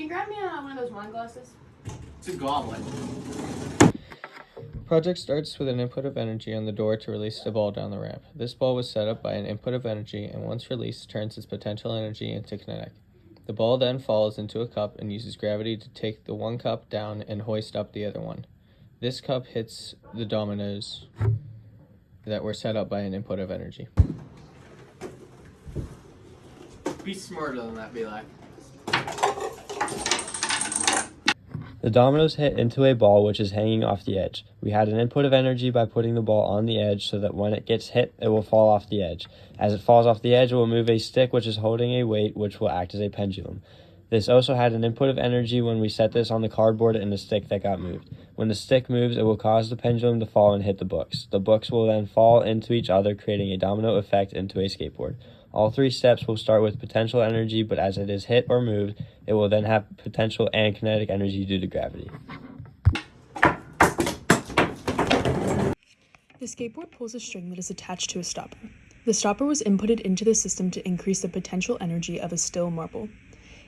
you grab me one of those wine glasses? It's a goblet. Project starts with an input of energy on the door to release the ball down the ramp. This ball was set up by an input of energy and once released turns its potential energy into kinetic. The ball then falls into a cup and uses gravity to take the one cup down and hoist up the other one. This cup hits the dominoes that were set up by an input of energy. Be smarter than that, be like. The dominoes hit into a ball which is hanging off the edge. We had an input of energy by putting the ball on the edge so that when it gets hit, it will fall off the edge. As it falls off the edge, it will move a stick which is holding a weight which will act as a pendulum. This also had an input of energy when we set this on the cardboard and the stick that got moved. When the stick moves, it will cause the pendulum to fall and hit the books. The books will then fall into each other, creating a domino effect into a skateboard. All three steps will start with potential energy, but as it is hit or moved, it will then have potential and kinetic energy due to gravity. The skateboard pulls a string that is attached to a stopper. The stopper was inputted into the system to increase the potential energy of a still marble.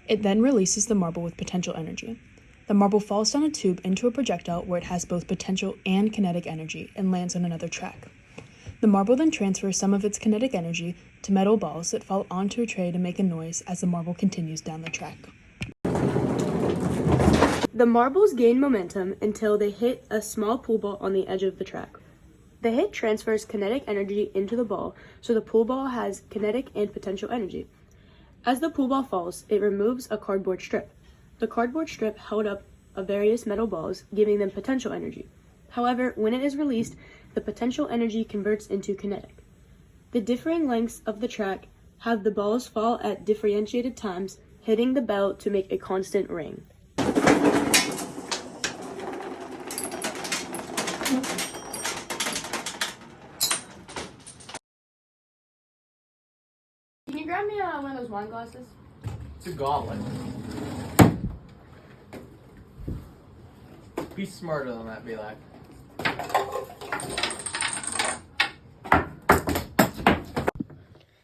It then releases the marble with potential energy. The marble falls down a tube into a projectile where it has both potential and kinetic energy and lands on another track. The marble then transfers some of its kinetic energy to metal balls that fall onto a tray to make a noise as the marble continues down the track. The marbles gain momentum until they hit a small pool ball on the edge of the track. The hit transfers kinetic energy into the ball, so the pool ball has kinetic and potential energy. As the pool ball falls, it removes a cardboard strip. The cardboard strip held up various metal balls, giving them potential energy. However, when it is released, the potential energy converts into kinetic. The differing lengths of the track have the balls fall at differentiated times, hitting the bell to make a constant ring. Can you grab me one of those wine glasses? It's a goblet. Be smarter than that, be like.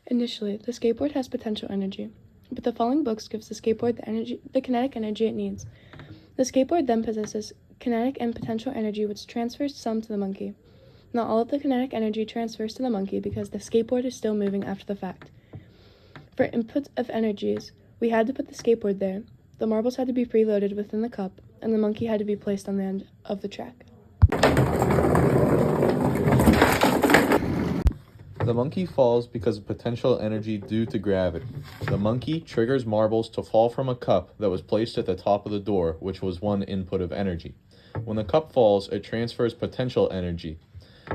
Initially, the skateboard has potential energy, but the falling books gives the skateboard the kinetic energy it needs. The skateboard then possesses kinetic and potential energy, which transfers some to the monkey. Not all of the kinetic energy transfers to the monkey because the skateboard is still moving after the fact. For input of energies, we had to put the skateboard there, the marbles had to be preloaded within the cup, and the monkey had to be placed on the end of the track. The monkey falls because of potential energy due to gravity. The monkey triggers marbles to fall from a cup that was placed at the top of the door, which was one input of energy. When the cup falls, it transfers potential energy.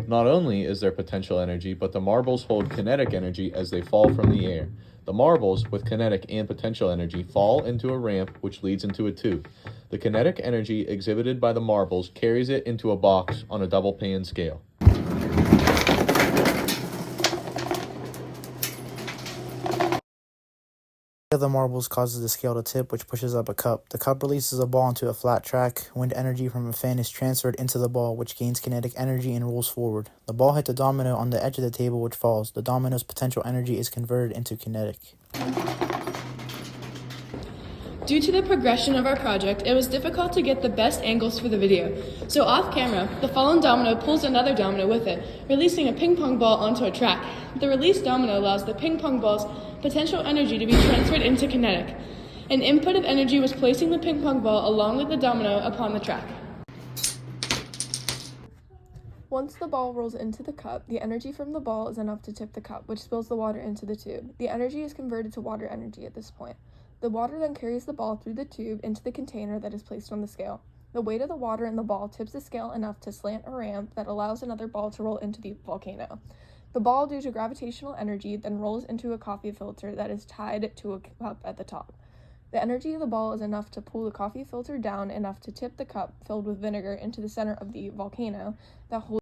Not only is there potential energy, but the marbles hold kinetic energy as they fall from the air. The marbles, with kinetic and potential energy, fall into a ramp which leads into a tube. The kinetic energy exhibited by the marbles carries it into a box on a double pan scale. The marbles causes the scale to tip, which pushes up a cup. The cup releases a ball into a flat track. Wind energy from a fan is transferred into the ball, which gains kinetic energy and rolls forward. The ball hits a domino on the edge of the table, which falls. The domino's potential energy is converted into kinetic. Due to the progression of our project, it was difficult to get the best angles for the video. So off camera, the fallen domino pulls another domino with it, releasing a ping pong ball onto a track. The released domino allows the ping pong ball's potential energy to be transferred into kinetic. An input of energy was placing the ping pong ball along with the domino upon the track. Once the ball rolls into the cup, the energy from the ball is enough to tip the cup, which spills the water into the tube. The energy is converted to water energy at this point. The water then carries the ball through the tube into the container that is placed on the scale. The weight of the water in the ball tips the scale enough to slant a ramp that allows another ball to roll into the volcano. The ball, due to gravitational energy, then rolls into a coffee filter that is tied to a cup at the top. The energy of the ball is enough to pull the coffee filter down enough to tip the cup filled with vinegar into the center of the volcano that holds